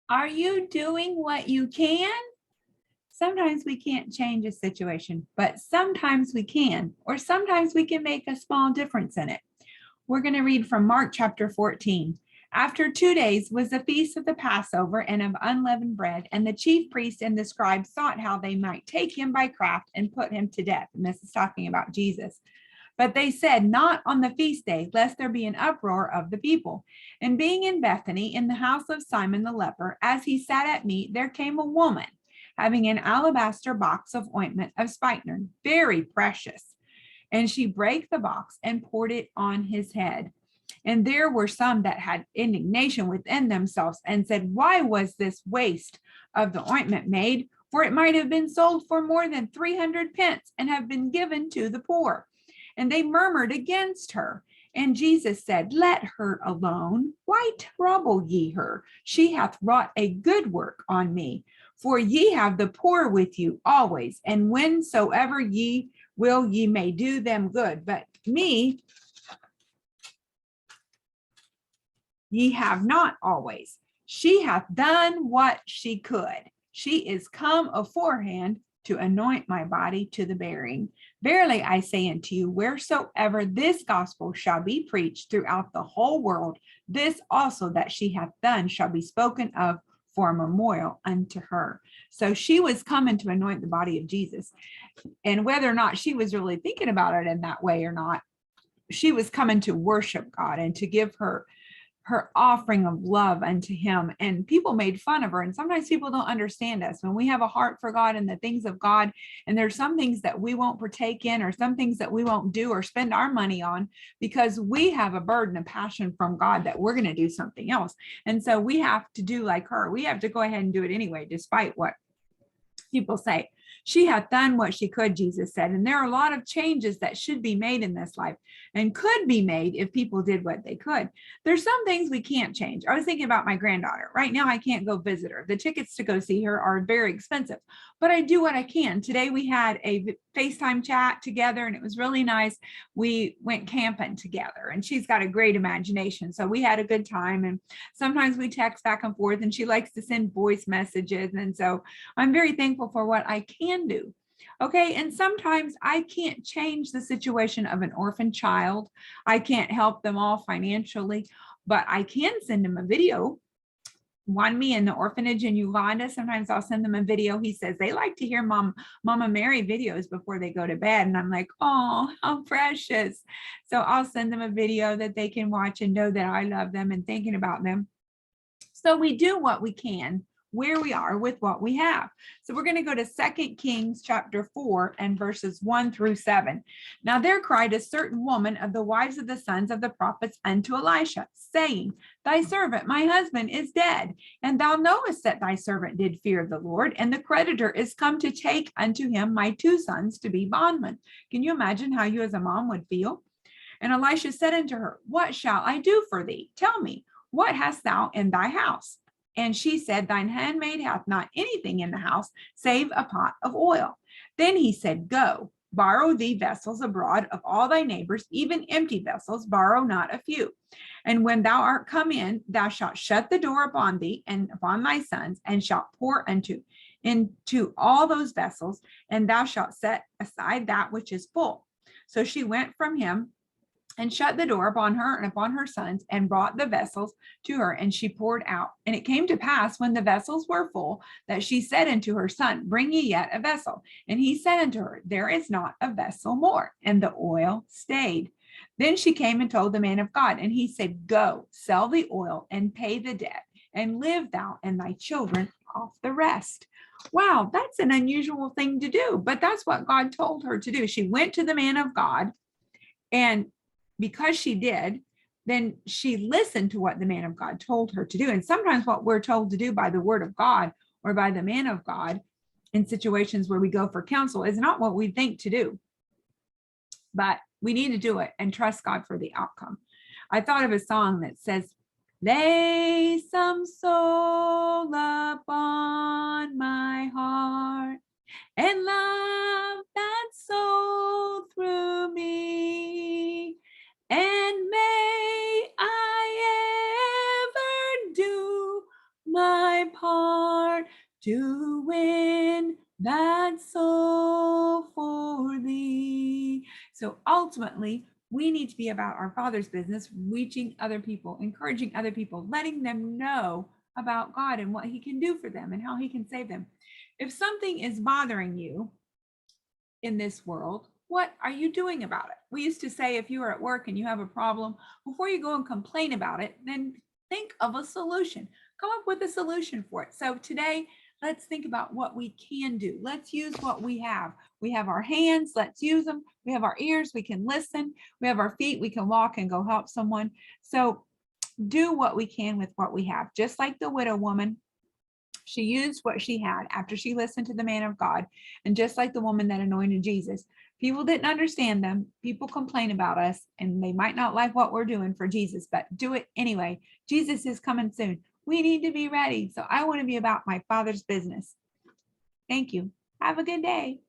Are you doing what you can? Sometimes we can't change a situation, but sometimes we can, or sometimes we can make a small difference in it. We're going to read from Mark chapter 14. After 2 days was the feast of the Passover and of unleavened bread, and the chief priests and the scribes sought how they might take him by craft and put him to death. And this is talking about Jesus. But they said, not on the feast day, lest there be an uproar of the people. And being in Bethany, in the house of Simon the leper, as he sat at meat, there came a woman having an alabaster box of ointment of spikenard, very precious. And she brake the box and poured it on his head. And there were some that had indignation within themselves and said, why was this waste of the ointment made? For it might have been sold for more than 300 pence and have been given to the poor. And they murmured against her. And Jesus said, let her alone. Why trouble ye her? She hath wrought a good work on me. For ye have the poor with you always, and whensoever ye will, ye may do them good. But me ye have not always. She hath done what she could. She is come aforehand to anoint my body to the burying. Verily I say unto you, wheresoever this gospel shall be preached throughout the whole world, this also that she hath done shall be spoken of for a memorial unto her. So she was coming to anoint the body of Jesus. And whether or not she was really thinking about it in that way or not, she was coming to worship God and to give her offering of love unto him. And people made fun of her. And sometimes people don't understand us when we have a heart for God and the things of God. And there's some things that we won't partake in, or some things that we won't do or spend our money on, because we have a burden, a passion from God that we're going to do something else. And so we have to do like her. We have to go ahead and do it anyway, despite what people say. She hath done what she could, Jesus said. And there are a lot of changes that should be made in this life and could be made if people did what they could. There's some things we can't change. I was thinking about my granddaughter. Right now, I can't go visit her. The tickets to go see her are very expensive, but I do what I can. Today, we had a FaceTime chat together, and it was really nice. We went camping together, and she's got a great imagination. So we had a good time. And sometimes we text back and forth, and she likes to send voice messages. And so I'm very thankful for what I can do. Okay. And sometimes I can't change the situation of an orphan child. I can't help them all financially, but I can send them a video. One me in the orphanage in Uganda, sometimes I'll send them a video. He says they like to hear Mama Mary videos before they go to bed. And I'm like, oh, how precious. So I'll send them a video that they can watch and know that I love them and thinking about them. So we do what we can where we are with what we have. So we're going to go to 2 Kings chapter 4 and verses 1 through 7. Now there cried a certain woman of the wives of the sons of the prophets unto Elisha, saying, thy servant, my husband, is dead, and thou knowest that thy servant did fear the Lord, and the creditor is come to take unto him my 2 sons to be bondmen. Can you imagine how you as a mom would feel? And Elisha said unto her, what shall I do for thee? Tell me, what hast thou in thy house? And she said, thine handmaid hath not anything in the house, save a pot of oil. Then he said, go, borrow thee vessels abroad of all thy neighbors, even empty vessels, borrow not a few. And when thou art come in, thou shalt shut the door upon thee and upon thy sons, and shalt pour into all those vessels, and thou shalt set aside that which is full. So she went from him and shut the door upon her and upon her sons, and brought the vessels to her, and she poured out. And it came to pass, when the vessels were full, that she said unto her son, bring ye yet a vessel. And he said unto her, there is not a vessel more. And the oil stayed. Then she came and told the man of God, and he said, go, sell the oil and pay the debt, and live thou and thy children off the rest. Wow, that's an unusual thing to do, but that's what God told her to do. She went to the man of God, and because she did, then she listened to what the man of God told her to do. And sometimes what we're told to do by the word of God or by the man of God in situations where we go for counsel is not what we think to do. But we need to do it and trust God for the outcome. I thought of a song that says, lay some soul upon my heart, and love that soul through me. And may I ever do my my part to win that soul for thee. So ultimately, we need to be about our Father's business, reaching other people, encouraging other people, letting them know about God and what he can do for them and how he can save them. If something is bothering you in this world, what are you doing about it? We used to say if you are at work and you have a problem, before you go and complain about it, then think of a solution. Come up with a solution for it. So today, let's think about what we can do. Let's use what we have. We have our hands, let's use them. We have our ears, we can listen. We have our feet, we can walk and go help someone. So do what we can with what we have. Just like the widow woman, she used what she had after she listened to the man of God. And just like the woman that anointed Jesus, people didn't understand them. People complain about us and they might not like what we're doing for Jesus, but do it anyway. Jesus is coming soon. We need to be ready. So I want to be about my Father's business. Thank you. Have a good day.